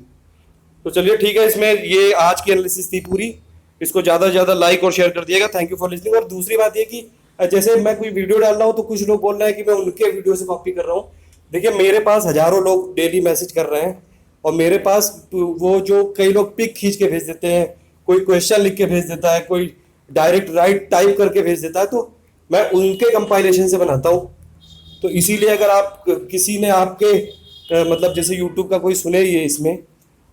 तो चलिए ठीक है, इसमें ये आज की एनालिसिस थी पूरी। इसको ज़्यादा से ज़्यादा लाइक और शेयर कर दिएगा। Thank you for listening. और दूसरी बात ये कि जैसे मैं कोई वीडियो डाल रहा हूँ तो कुछ लोग बोल रहे हैं कि मैं उनके वीडियो से कॉपी कर रहा हूँ। देखिए मेरे पास हजारों लोग डेली मैसेज कर रहे हैं, और मेरे पास वो जो कई लोग पिक खींच के भेज देते हैं, कोई क्वेश्चन लिख के भेज देता है, कोई डायरेक्ट राइट टाइप करके भेज देता है, तो मैं उनके कंपाइलेशन से बनाता हूँ। तो इसीलिए अगर आप किसी ने आपके मतलब जैसे यूट्यूब का कोई सुने ये इसमें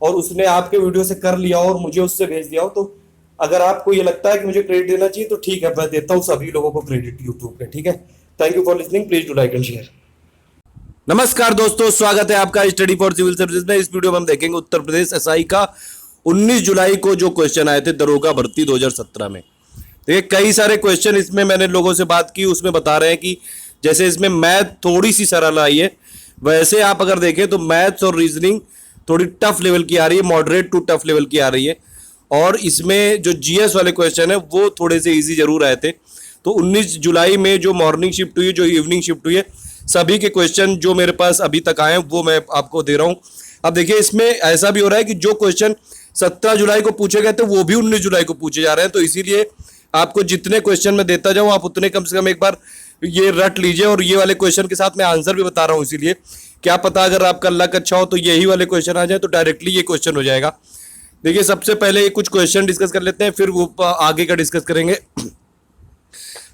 और उसने आपके वीडियो से कर लिया और मुझे उससे भेज दिया हो, तो अगर आपको ये लगता है कि मुझे क्रेडिट देना चाहिए तो ठीक है, मैं देता हूँ सभी लोगों को क्रेडिट यूट्यूब पे। ठीक है, thank you for listening, please do like and share. नमस्कार दोस्तों, स्वागत है आपका स्टडी फॉर सिविल सर्विसेज में। इस वीडियो में हम देखेंगे उत्तर प्रदेश एसआई का 19 जुलाई को जो क्वेश्चन आए थे दरोगा भर्ती 2017 में। देखिए कई सारे क्वेश्चन इसमें मैंने लोगों से बात की, उसमें बता रहे हैं कि जैसे इसमें मैथ थोड़ी सी सरल आई है, वैसे आप अगर देखें तो मैथ्स और रीजनिंग थोड़ी टफ लेवल की आ रही है, मॉडरेट टू टफ लेवल की आ रही है। और इसमें जो जीएस वाले क्वेश्चन है वो थोड़े से इजी जरूर आए थे। तो 19 जुलाई में जो मॉर्निंग शिफ्ट हुई है, जो इवनिंग शिफ्ट हुई है, सभी के क्वेश्चन जो मेरे पास अभी तक आए हैं वो मैं आपको दे रहा हूँ। अब देखिए इसमें ऐसा भी हो रहा है कि जो क्वेश्चन 17 जुलाई को पूछे गए थे वो भी 19 जुलाई को पूछे जा रहे हैं। तो इसीलिए आपको जितने क्वेश्चन मैं देता जाऊँ आप उतने कम से कम एक बार ये रट लीजिए। और ये वाले क्वेश्चन के साथ मैं आंसर भी बता रहा हूँ, इसीलिए क्या पता अगर आपका लक अच्छा हो तो यही वाले क्वेश्चन आ जाए तो डायरेक्टली ये क्वेश्चन हो जाएगा। देखिए सबसे पहले कुछ क्वेश्चन डिस्कस कर लेते हैं, फिर वो आगे का डिस्कस करेंगे।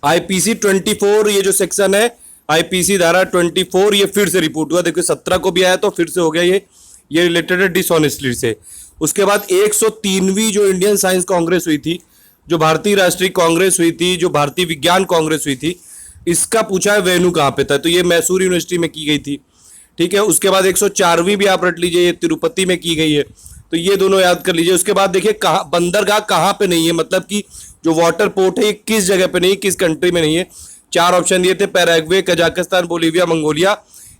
आईपीसी 24 ये जो सेक्शन है, आईपीसी धारा 24, ये फिर से रिपोर्ट हुआ। देखिए 17 को भी आया तो फिर से हो गया ये रिलेटेड है डिसऑनेस्टली से। उसके बाद 103वीं जो इंडियन साइंस कांग्रेस हुई थी, जो भारतीय राष्ट्रीय कांग्रेस हुई थी, जो भारतीय विज्ञान कांग्रेस हुई थी, इसका पूछा है वेन्यू कहाँ पे था, तो ये मैसूर यूनिवर्सिटी में की गई थी। ठीक है, उसके बाद 104वीं भी आप रट लीजिए, ये तिरुपति में की गई है, तो ये दोनों याद कर लीजिए। उसके बाद देखिए कहाँ बंदरगाह कहाँ पे नहीं है, मतलब कि जो वाटर पोर्ट है ये किस जगह पे नहीं, किस कंट्री में नहीं है। 4 ऑप्शन दिए थे, पैराग्वे, कजाकिस्तान, बोलीविया, मंगोलिया।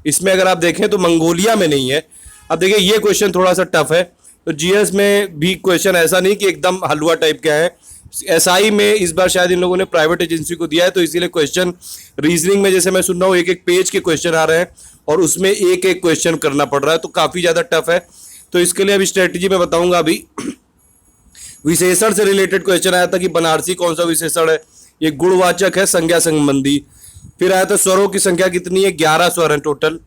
इसमें अगर आप देखें तो मंगोलिया में नहीं है। अब देखिए ये क्वेश्चन थोड़ा सा टफ है, तो जीएस में भी क्वेश्चन ऐसा नहीं कि एकदम हलवा टाइप का है। एसआई में इस बार शायद इन लोगों ने प्राइवेट एजेंसी को दिया है, तो इसीलिए क्वेश्चन रीजनिंग में जैसे मैं सुन रहा हूँ एक एक पेज के क्वेश्चन आ रहे हैं और उसमें एक एक क्वेश्चन करना पड़ रहा है, तो काफ़ी ज़्यादा टफ है। तो इसके लिए अभी स्ट्रेटजी में बताऊंगा। अभी विशेषण से रिलेटेड क्वेश्चन आया था कि बनारसी कौन सा विशेषण है, ये गुणवाचक है, संज्ञा संबंधी। फिर आया था स्वरों की संख्या कितनी है, 11 स्वर हैं टोटल,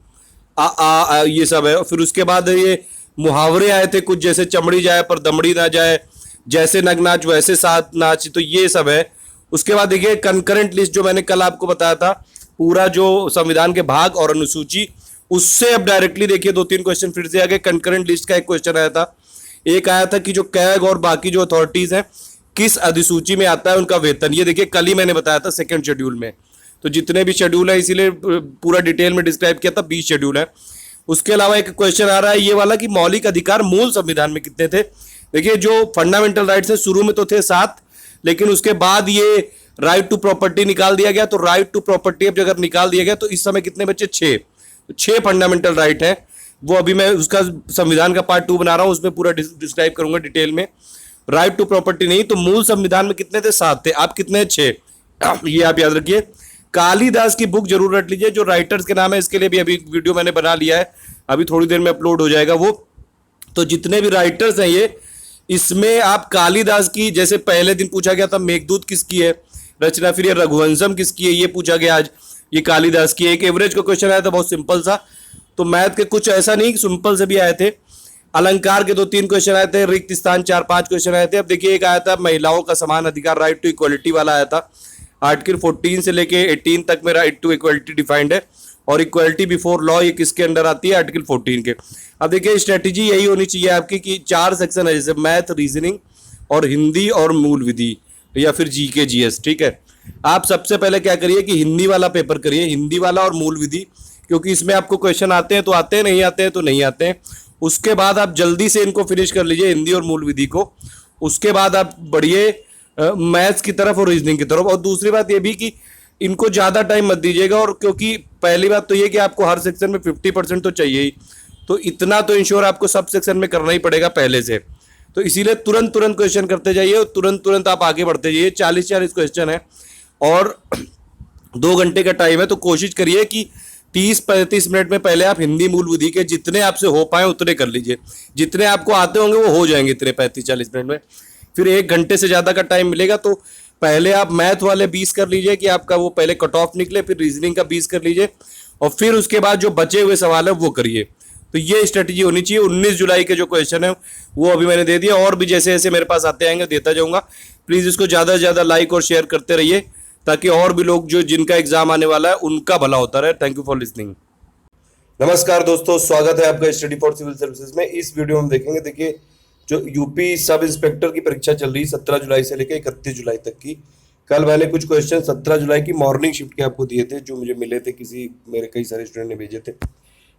आ ये सब है। फिर उसके बाद ये मुहावरे आए थे कुछ, जैसे चमड़ी जाए पर दमड़ी ना जाए, जैसे नग नाच वैसे साथ नाच, तो ये सब है। उसके बाद देखिए कंकरेंट लिस्ट, जो मैंने कल आपको बताया था, पूरा जो संविधान के भाग और अनुसूची, उससे अब डायरेक्टली देखिए 2-3 क्वेश्चन फिर से आ गए। कंकरेंट लिस्ट का एक क्वेश्चन आया था, एक आया था कि जो कैग और बाकी जो अथॉरिटीज हैं किस अधिसूची में आता है उनका वेतन। ये देखिए कल ही मैंने बताया था सेकंड शेड्यूल में, तो जितने भी शेड्यूल है इसीलिए पूरा डिटेल में डिस्क्राइब किया था, 20 शेड्यूल है। उसके अलावा एक क्वेश्चन आ रहा है ये वाला कि मौलिक अधिकार मूल संविधान में कितने थे। देखिए जो फंडामेंटल राइट्स है शुरू में तो थे 7, लेकिन उसके बाद ये राइट टू प्रॉपर्टी निकाल दिया गया, तो राइट टू प्रॉपर्टी अब अगर निकाल दिया गया तो इस समय कितने बचे, 6 फंडामेंटल राइट है। वो अभी मैं उसका संविधान का पार्ट 2 बना रहा हूं, उसमें पूरा डिस्क्राइब करूंगा डिटेल में। राइट टू प्रॉपर्टी नहीं, तो मूल संविधान में कितने थे, 7 थे, आप कितने, 6, ये आप याद रखिए। कालिदास की बुक जरूर रख लीजिए, जो राइटर्स के नाम है, इसके लिए भी अभी वीडियो मैंने बना लिया है, अभी थोड़ी देर में अपलोड हो जाएगा वो। तो जितने भी राइटर्स हैं ये, इसमें आप कालिदास की, जैसे पहले दिन पूछा गया था मेघदूत किसकी है रचना, फिर ये रघुवंशम किसकी है ये पूछा गया आज, ये कालिदास की। एक एवरेज का क्वेश्चन आया था बहुत सिंपल सा, तो मैथ के कुछ ऐसा नहीं सिंपल से भी आए थे। अलंकार के 2-3 क्वेश्चन आए थे, रिक्त स्थान 4-5 क्वेश्चन आए थे। अब देखिए एक आया था महिलाओं का समान अधिकार, राइट टू इक्वलिटी वाला आया था। आर्टिकल 14 से लेके 18 तक में राइट टू इक्वलिटी डिफाइंड है, और इक्वलिटी बिफोर लॉ ये किसके अंडर आती है? आर्टिकल 14 के। अब देखिए स्ट्रेटेजी यही होनी चाहिए आपकी कि 4 सेक्शन है, जैसे मैथ, रीजनिंग और हिंदी और मूल विधि या फिर जीके जीएस, ठीक है। आप सबसे पहले क्या करिए कि हिंदी वाला पेपर करिए, हिंदी वाला और मूल विधि, क्योंकि इसमें आपको क्वेश्चन आते हैं तो आते हैं, नहीं आते हैं तो नहीं आते हैं। उसके बाद आप जल्दी से इनको फिनिश कर लीजिए, हिंदी और मूल विधि को। उसके बाद आप बढ़िए मैथ्स की तरफ और रीजनिंग की तरफ। और दूसरी बात ये भी कि इनको ज़्यादा टाइम मत दीजिएगा, और क्योंकि पहली बात तो ये कि आपको हर सेक्शन में 50% तो चाहिए ही, तो इतना तो इंश्योर आपको सब सेक्शन में करना ही पड़ेगा पहले से। तो इसीलिए तुरंत तुरंत क्वेश्चन करते जाइए और तुरंत तुरंत आप आगे बढ़ते जाइए। 40-40 क्वेश्चन है और 2 घंटे का टाइम है, तो कोशिश करिए कि 30-35 मिनट में पहले आप हिंदी मूल विधि के जितने आपसे हो पाए उतने कर लीजिए। जितने आपको आते होंगे वो हो जाएंगे इतने 35-40 मिनट में। फिर 1 घंटे से ज़्यादा का टाइम मिलेगा, तो पहले आप मैथ वाले 20 कर लीजिए कि आपका वो पहले कट ऑफ निकले, फिर रीजनिंग का 20 कर लीजिए, और फिर उसके बाद जो बचे हुए सवाल है वो करिए। तो ये स्ट्रेटजी होनी चाहिए। 19 जुलाई के जो क्वेश्चन है वो अभी मैंने दे दिया, और भी जैसे जैसे मेरे पास आते आएंगे देता जाऊंगा। प्लीज़ इसको ज़्यादा से ज़्यादा लाइक और शेयर करते रहिए, ताकि और भी लोग जो जिनका एग्जाम आने वाला है उनका भला होता रहे। Thank you for listening. नमस्कार दोस्तों, स्वागत है आपका स्टडी फॉर सिविल सर्विसेज में। इस वीडियो में देखेंगे, देखिए जो यूपी सब इंस्पेक्टर की परीक्षा चल रही है 17 जुलाई से लेकर 31 जुलाई तक की। कल मैंने कुछ क्वेश्चन 17 जुलाई की मॉर्निंग शिफ्ट के आपको दिए थे, जो मुझे मिले थे, किसी मेरे कई सारे स्टूडेंट ने भेजे थे।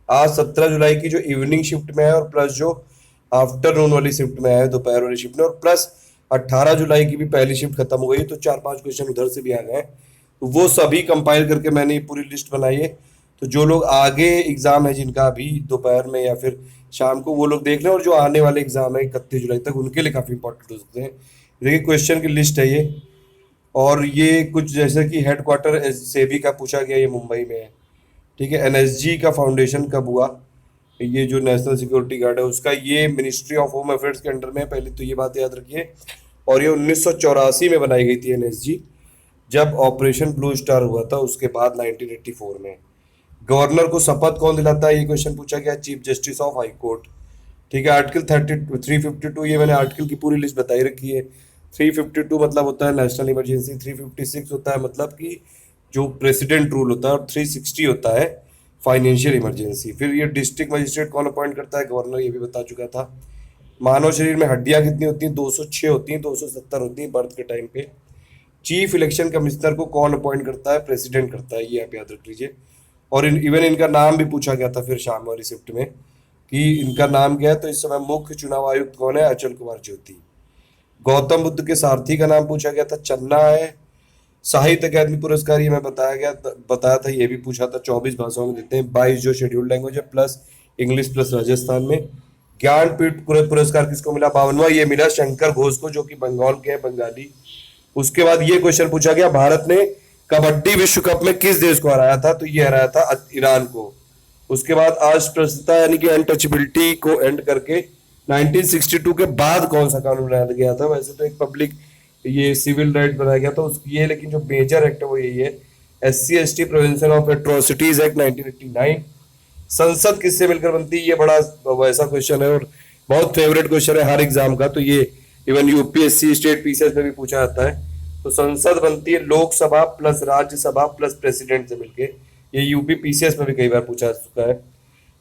आज 17 जुलाई की जो इवनिंग शिफ्ट में है, और प्लस जो आफ्टरनून वाली शिफ्ट में है, दोपहर वाली शिफ्ट में, और प्लस 18 जुलाई की भी पहली शिफ्ट खत्म हो गई, तो 4-5 क्वेश्चन उधर से भी आ गए। तो वो सभी कंपाइल करके मैंने ये पूरी लिस्ट बनाई है। तो जो लोग आगे एग्जाम है जिनका अभी दोपहर में या फिर शाम को, वो लोग देख लें, और जो आने वाले एग्जाम है 31 जुलाई तक, उनके लिए काफ़ी इंपॉर्टेंट हो सकते हैं। देखिए क्वेश्चन की लिस्ट है ये, और ये कुछ जैसे कि हेडक्वार्टर सेबी का पूछा गया, ये मुंबई में है, ठीक है। एनएसजी का फाउंडेशन कब हुआ, ये जो नेशनल सिक्योरिटी गार्ड है उसका, ये मिनिस्ट्री ऑफ होम अफेयर्स के अंडर में है, पहले तो ये बात याद रखिए। और ये 1984 में बनाई गई थी एनएसजी, जब ऑपरेशन ब्लू स्टार हुआ था, उसके बाद 1984 में। गवर्नर को शपथ कौन दिलाता है, ये क्वेश्चन पूछा गया, chief justice of high court, ठीक है। आर्टिकल 352, ये मैंने आर्टिकल की पूरी लिस्ट बताई रखी है। 352 मतलब होता है नेशनल इमरजेंसी, 356 होता है मतलब कि जो प्रेसिडेंट रूल होता है, और 360 होता है फाइनेंशियल इमरजेंसी। फिर ये डिस्ट्रिक्ट मजिस्ट्रेट कौन अपॉइंट करता है, गवर्नर, ये भी बता चुका था। मानव शरीर में हड्डियां कितनी होती हैं, 206 होती हैं, 270 होती हैं बर्थ के टाइम पे। चीफ इलेक्शन कमिश्नर को कौन अपॉइंट करता है, प्रेसिडेंट करता है, ये आप याद रख लीजिए। और इवन इनका नाम भी पूछा गया था फिर शाम वाली शिफ्ट में कि इनका नाम क्या है, तो इस समय मुख्य चुनाव आयुक्त कौन है, अचल कुमार ज्योति। गौतम बुद्ध के सारथी का नाम पूछा गया था, चन्ना है। साहित्य अकादमी पुरस्कार ये मैं बताया था, ये भी पूछा था, 24 भाषाओं में देते हैं, 22 जो शेड्यूल्ड लैंग्वेज है, प्लस इंग्लिश प्लस राजस्थान में। ज्ञानपीठ पुरस्कार किसको मिला, 52वां, ये मिला शंकर घोष को, जो कि बंगाल के हैं, बंगाली। उसके बाद ये क्वेश्चन पूछा गया, भारत ने कबड्डी विश्व कप में किस देश को हराया था, तो ये हराया था ईरान को। उसके बाद अस्पृश्यता यानी कि अनटचेबिलिटी को एंड करके 1962 के बाद कौन सा कानून बनाया गया था। वैसे तो एक पब्लिक ये सिविल राइट बनाया गया था उसकी ये, लेकिन जो मेजर एक्ट है वो यही है, SC/ST prevention of atrocities act 1989। संसद किससे मिलकर बनती है, ये बड़ा वैसा क्वेश्चन है और बहुत फेवरेट क्वेश्चन है हर एग्जाम का। तो ये इवन यूपीएससी स्टेट पीसीएस में भी पूछा जाता है। तो संसद बनती है Lok Sabha plus Rajya Sabha plus president से मिलके। ये यूपी पीसीएस में भी कई बार पूछा जा चुका है।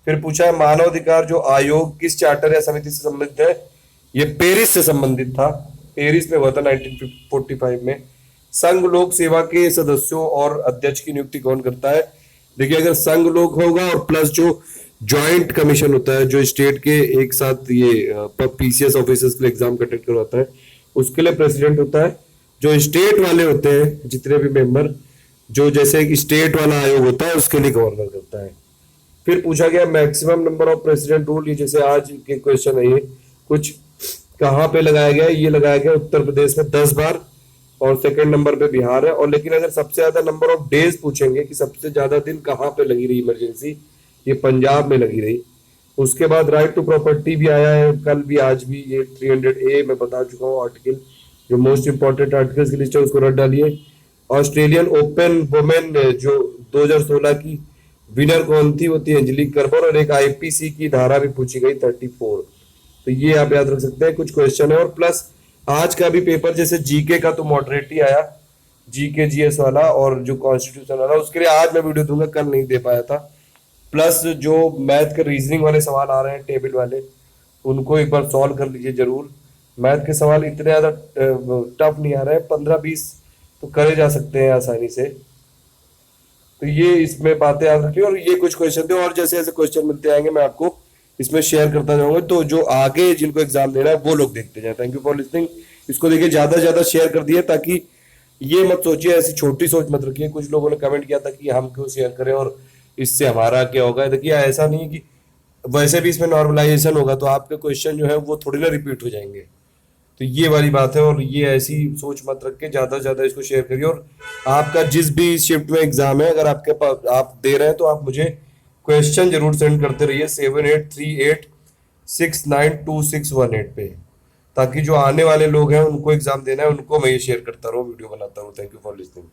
फिर पूछा है मानवाधिकार जो आयोग किस चार्टर या समिति से संबंधित है, ये पेरिस से संबंधित था, पेरिस में हुआ था 1945 में। संघ लोक सेवा के सदस्यों और अध्यक्ष की नियुक्ति कौन करता है, देखिए अगर संघ लोक होगा और प्लस जो ज्वाइंट कमीशन होता है जो स्टेट के एक साथ ये पीसीएस ऑफिसर्स के लिए एग्जाम कंडक्ट करवाता है, उसके लिए प्रेसिडेंट होता है। जो स्टेट वाले होते हैं जितने भी मेंबर, जो जैसे एक स्टेट वाला आयोग होता है उसके लिए गवर्नर करता है। फिर पूछा गया maximum number of president rule, ये जैसे आज के क्वेश्चन है, ये कुछ कहाँ पे लगाया गया, ये लगाया गया उत्तर प्रदेश में 10 बार और सेकंड नंबर पे बिहार है। और लेकिन अगर सबसे ज्यादा नंबर ऑफ डेज पूछेंगे कि सबसे ज्यादा दिन कहाँ पे लगी रही इमरजेंसी, ये पंजाब में लगी रही। उसके बाद राइट टू प्रॉपर्टी भी आया है कल भी आज भी, ये 300A मैं बता चुका हूँ आर्टिकल, जो मोस्ट इंपॉर्टेंट आर्टिकल्स की लिस्ट है उसको रख डालिए। ऑस्ट्रेलियन ओपन वुमेन जो 2016 की विनर कौन थी, वो थी अंजलि करबर। और एक आईपीसी की धारा भी पूछी गई 34, तो ये आप याद रख सकते हैं। कुछ क्वेश्चन है और प्लस आज का भी पेपर जैसे जीके का तो मॉडरेट ही आया, जीके जीएस वाला और जो कॉन्स्टिट्यूशन वाला, उसके लिए आज मैं वीडियो दूंगा, कल नहीं दे पाया था। प्लस जो मैथ के रीजनिंग वाले सवाल आ रहे हैं टेबल वाले, उनको एक बार सॉल्व कर लीजिए जरूर। मैथ के सवाल इतने ज़्यादा टफ नहीं आ रहे हैं, 15-20 तो करे जा सकते हैं आसानी से। तो ये इसमें बातें याद रखिए, और ये कुछ क्वेश्चन थे और जैसे जैसे क्वेश्चन मिलते आएंगे मैं आपको इसमें शेयर करता जाऊंगा, तो जो आगे जिनको एग्जाम देना है वो लोग देखते जाए। Thank you for listening. इसको देखिए ज्यादा से ज्यादा शेयर कर दिए, ताकि ये मत सोचिए, ऐसी छोटी सोच मत रखिए। कुछ लोगों ने कमेंट किया था कि हम क्यों शेयर करें और इससे हमारा क्या होगा। देखिए ऐसा नहीं है कि वैसे भी इसमें नॉर्मलाइजेशन होगा, तो आपके क्वेश्चन जो है वो थोड़ी ना रिपीट हो जाएंगे। तो ये वाली बात है, और ये ऐसी सोच मत रख के ज्यादा से ज्यादा इसको शेयर करिए। और आपका जिस भी शिफ्ट में एग्जाम है, अगर आपके पास आप दे रहे हैं तो आप मुझे क्वेश्चन जरूर सेंड करते रहिए 7838692618 पे, ताकि जो आने वाले लोग हैं उनको एग्जाम देना है, उनको मैं ये शेयर करता रहूँ, वीडियो बनाता रहूँ। Thank you for listening.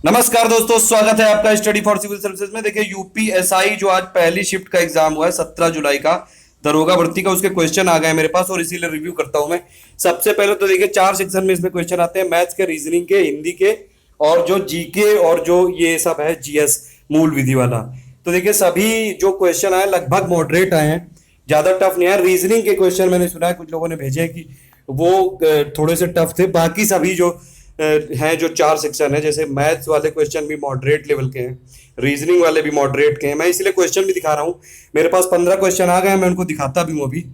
नमस्कार दोस्तों, स्वागत है आपका स्टडी फॉर सिविल सर्विसेज में। देखिए यूपीएसआई जो आज पहली शिफ्ट का एग्जाम हुआ है 17 जुलाई का, दरोगा भर्ती का, उसके क्वेश्चन आ गए मेरे पास और इसीलिए रिव्यू करता हूं मैं। सबसे पहले तो देखिए 4 सेक्शन में इसमें क्वेश्चन आते हैं, मैथ्स के, रीजनिंग के, हिंदी के, और जो जीके और जो ये सब है जीएस मूल विधि वाला। तो देखिए सभी जो क्वेश्चन आए लगभग मॉडरेट आए हैं, ज्यादा टफ नहीं आया। रीजनिंग के क्वेश्चन मैंने सुना है कुछ लोगों ने भेजे हैं कि वो थोड़े से टफ थे। बाकी सभी जो हैं, जो 4 सेक्शन है, जैसे मैथ्स वाले क्वेश्चन भी मॉडरेट लेवल के हैं, रीजनिंग वाले भी मॉडरेट के हैं। मैं इसलिए क्वेश्चन भी दिखा रहा हूँ, मेरे पास 15 क्वेश्चन आ गए हैं, मैं उनको दिखाता भी हूँ अभी।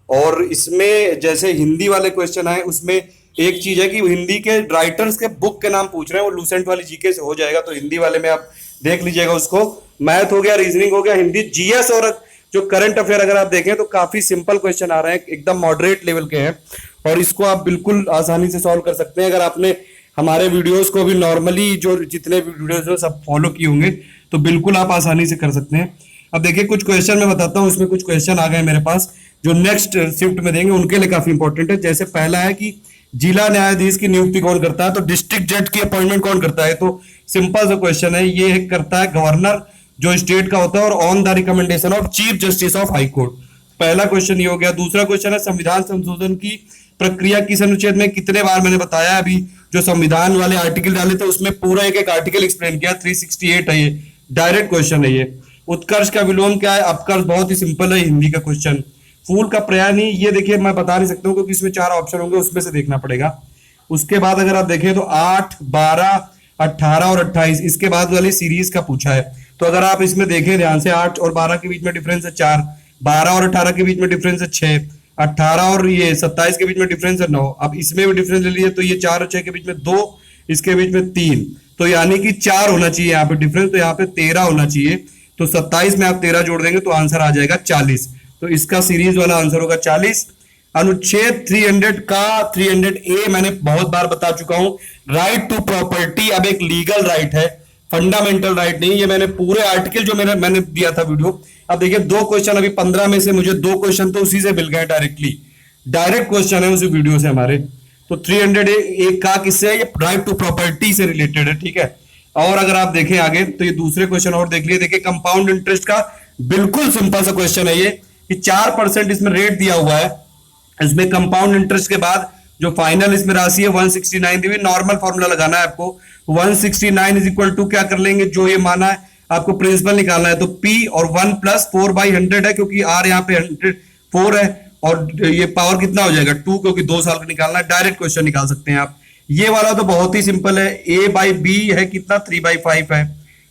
और इसमें जैसे हिंदी वाले क्वेश्चन आए, उसमें एक चीज है कि हिंदी के राइटर्स के बुक के नाम पूछ रहे हैं, वो लूसेंट वाली जीके से हो जाएगा, तो हिंदी वाले में आप देख लीजिएगा उसको। मैथ हो गया, रीजनिंग हो गया, हिंदी, जीएस और जो करंट अफेयर अगर आप देखें तो काफी सिंपल क्वेश्चन आ रहे हैं, एकदम मॉडरेट लेवल के हैं, और इसको आप बिल्कुल आसानी से सॉल्व कर सकते हैं। अगर आपने हमारे वीडियोस को भी नॉर्मली जो जितने भी वीडियोस हैं सब फॉलो किए होंगे, तो बिल्कुल आप आसानी से कर सकते हैं। अब देखिए कुछ क्वेश्चन मैं बताता हूँ, इसमें कुछ क्वेश्चन आ गए मेरे पास जो नेक्स्ट शिफ्ट में देंगे उनके लिए काफी इंपॉर्टेंट है। जैसे पहला है कि जिला न्यायाधीश की नियुक्ति कौन करता है, तो डिस्ट्रिक्ट जज की अपॉइंटमेंट कौन करता है। तो सिंपल सा क्वेश्चन है, ये करता है गवर्नर जो स्टेट का होता है, और on the recommendation of chief justice of high court. पहला क्वेश्चन ये हो गया। दूसरा क्वेश्चन है संविधान संशोधन की प्रक्रिया किस अनुच्छेद में, कितने बार मैंने बताया अभी जो संविधान वाले आर्टिकल डाले थे उसमें पूरा एक एक आर्टिकल एक्सप्लेन किया, 368 है ये, डायरेक्ट क्वेश्चन है ये। उत्कर्ष का विलोम क्या है, अपकर्ष बहुत ही सिंपल है, हिंदी का क्वेश्चन। फूल का पर्याय नहीं, ये देखिए मैं बता नहीं सकता हूँ क्योंकि इसमें 4 ऑप्शन होंगे, उसमें से देखना पड़ेगा। उसके बाद अगर आप देखें तो 8, 12, 18 और 28 इसके बाद वाली सीरीज का पूछा है। तो अगर आप इसमें देखें ध्यान से, 8 और 12 के बीच में डिफरेंस है 4, 12 और 18 के बीच में डिफरेंस है 6, 18 और ये 27 के बीच में डिफरेंस है 9। अब इसमें भी डिफरेंस ले लीजिए तो ये 4 और 6 के बीच में 2, इसके बीच में 3, तो यानी कि 4 होना चाहिए यहाँ पे डिफरेंस, तो यहाँ पे 13 होना चाहिए। तो 27 में आप 13 जोड़ देंगे तो आंसर आ जाएगा 40। तो इसका सीरीज वाला आंसर होगा 40। अनुच्छेद 300 का 300A मैंने बहुत बार बता चुका हूं, राइट टू प्रॉपर्टी अब एक लीगल राइट है, फंडामेंटल राइट नहीं। ये मैंने पूरे आर्टिकल जो मैंने दिया था वीडियो। अब देखिए 2 क्वेश्चन, अभी 15 में से मुझे 2 क्वेश्चन तो उसी से मिल गए डायरेक्टली, डायरेक्ट क्वेश्चन है उसी वीडियो से हमारे। तो 300A का किससे है, ये राइट टू प्रॉपर्टी से रिलेटेड है, ठीक है। और अगर आप देखें आगे तो ये दूसरे क्वेश्चन और देख लिए। देखिए कंपाउंड इंटरेस्ट का बिल्कुल सिंपल सा क्वेश्चन है ये, कि 4% इसमें रेट दिया हुआ है, इसमें कंपाउंड इंटरेस्ट के बाद जो फाइनल इसमें राशि है 169 दी हुई, नॉर्मल फॉर्मूला लगाना है आपको। 169 इज इक्वल टू क्या कर लेंगे, जो ये माना है आपको प्रिंसिपल निकालना है, तो P और 1 + 4/100 है, क्योंकि R यहाँ पे 4 है, और ये पावर कितना हो जाएगा 2, क्योंकि 2 साल का निकालना है। डायरेक्ट क्वेश्चन निकाल सकते हैं आप। ये वाला तो बहुत ही सिंपल है, A/B है कितना 3/5 है,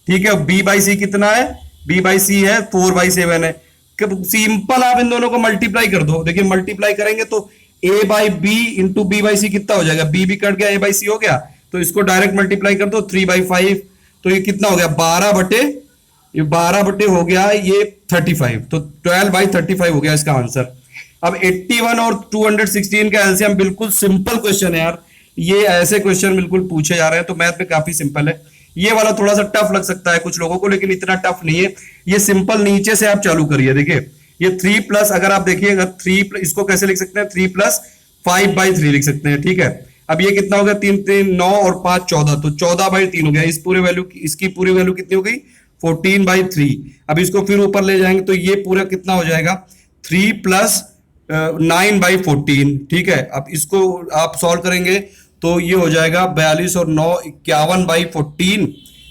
ठीक है। B/C कितना है, B/C है 4/7 है। सिंपल आप इन दोनों को मल्टीप्लाई कर दो। देखिए मल्टीप्लाई करेंगे तो A/B इंटू B/C कितना हो जाएगा, B भी कट गया, A/C हो गया, तो इसको डायरेक्ट मल्टीप्लाई कर दो 3/5, तो ये कितना हो गया 12 बटे हो गया ये 35, तो 12/35 हो गया इसका आंसर। अब 81 और 216 का एलसीएम, बिल्कुल सिंपल क्वेश्चन है यार, ये ऐसे क्वेश्चन बिल्कुल पूछे जा रहे हैं, तो मैथ में काफी सिंपल है। ये वाला थोड़ा सा टफ लग सकता है कुछ लोगों को, लेकिन इतना टफ नहीं है, ये सिंपल। नीचे से आप चालू करिए, देखिए ये 3+, अगर आप देखिएगा 3, इसको कैसे लिख सकते हैं, 3 + 5/3 लिख सकते हैं, ठीक है। अब ये कितना हो गया, 3 3 9 और 5 14, तो 14/3 हो गया। इस पूरे वैल्यू, इसकी पूरी वैल्यू कितनी हो गई 14/3। अब इसको फिर ऊपर ले जाएंगे तो ये पूरा कितना हो जाएगा 3 + 9/14, ठीक है। अब इसको आप सॉल्व करेंगे तो ये हो जाएगा 42 और 9 51/14।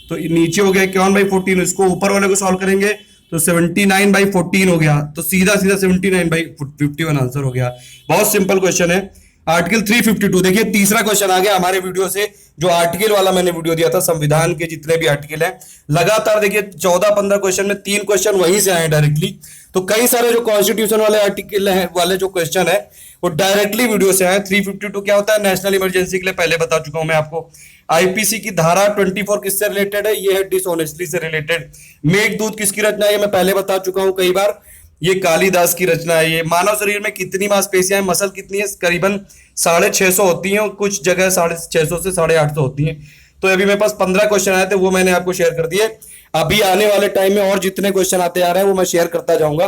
तो नीचे हो गया 51/14, इसको ऊपर वाले को सॉल्व करेंगे तो 79/14 हो गया, तो सीधा सीधा 79/51 आंसर हो गया। बहुत सिंपल क्वेश्चन है। आर्टिकल 352, देखिए तीसरा क्वेश्चन आ गया हमारे वीडियो से, जो आर्टिकल वाला मैंने वीडियो दिया था, संविधान के जितने भी आर्टिकल हैं लगातार देखिए 14-15 क्वेश्चन में 3 क्वेश्चन वहीं से आए डायरेक्टली। तो कई सारे जो कॉन्स्टिट्यूशन वाले आर्टिकल है वाले जो क्वेश्चन है वो डायरेक्टली वीडियो से आए। 352 क्या होता है, नेशनल इमरजेंसी के लिए पहले बता चुका हूं मैं आपको। आईपीसी की धारा 24 किससे रिलेटेड है, ये है डिसऑनेस्टली से रिलेटेड। मेघदूत किसकी रचना है, ये मैं पहले बता चुका हूं कई बार, ये कालिदास की रचना है। ये मानव शरीर में कितनी मांसपेशियां हैं, मसल कितनी है, करीबन 650 होती हैं, कुछ जगह 650 से 850 होती हैं। तो अभी मेरे पास 15 क्वेश्चन आए थे, वो मैंने आपको शेयर कर दिए। अभी आने वाले टाइम में और जितने क्वेश्चन आते आ रहे हैं वो मैं शेयर करता जाऊंगा।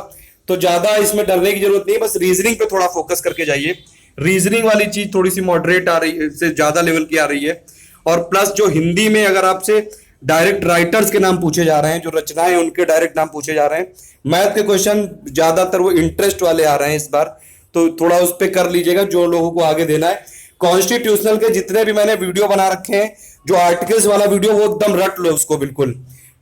तो ज्यादा इसमें डरने की जरूरत नहीं, बस रीजनिंग पे थोड़ा फोकस करके जाइए। रीजनिंग वाली चीज थोड़ी सी मॉडरेट आ रही है, से ज्यादा लेवल की आ रही है। और प्लस जो हिंदी में अगर आपसे डायरेक्ट राइटर्स के नाम पूछे जा रहे हैं, जो रचनाएं उनके डायरेक्ट नाम पूछे जा रहे हैं, मैथ के क्वेश्चन ज्यादातर वो इंटरेस्ट वाले आ रहे हैं इस बार, तो थोड़ा उस पर कर लीजिएगा जो लोगों को आगे देना है। कॉन्स्टिट्यूशनल के जितने भी मैंने वीडियो बना रखे हैं, जो आर्टिकल्स वाला वीडियो, वो एकदम रट लो उसको बिल्कुल।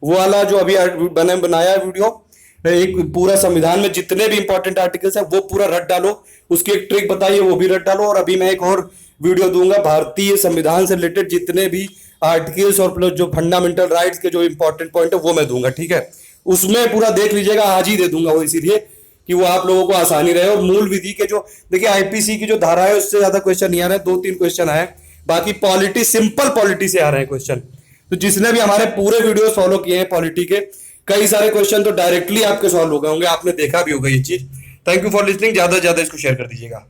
वो वाला जो अभी मैंने बनाया है वीडियो, एक पूरा संविधान में जितने भी इंपॉर्टेंट आर्टिकल्स है वो पूरा रट डालो। उसकी एक ट्रिक बताइए, वो भी रट डालो। और अभी मैं एक और वीडियो दूंगा भारतीय संविधान से रिलेटेड जितने भी आर्टिकल्स और प्लस जो फंडामेंटल राइट्स के जो इंपॉर्टेंट पॉइंट है वो मैं दूंगा, ठीक है। उसमें पूरा देख लीजिएगा, आज ही दे दूंगा वो, इसीलिए कि वो आप लोगों को आसानी रहे। और मूल विधि के जो देखिए आईपीसी की जो धारा है उससे ज्यादा क्वेश्चन नहीं आ रहे हैं, 2-3 क्वेश्चन आए, बाकी पॉलिटी, सिंपल पॉलिटी से आ रहे हैं क्वेश्चन। तो जिसने भी हमारे पूरे वीडियो फॉलो किए हैं पॉलिटी के, कई सारे क्वेश्चन तो डायरेक्टली आपके सॉल्व हो गए होंगे, आपने देखा भी होगा ये चीज। थैंक यू फॉर लिसनिंग, ज्यादा से ज्यादा इसको शेयर कर दीजिएगा।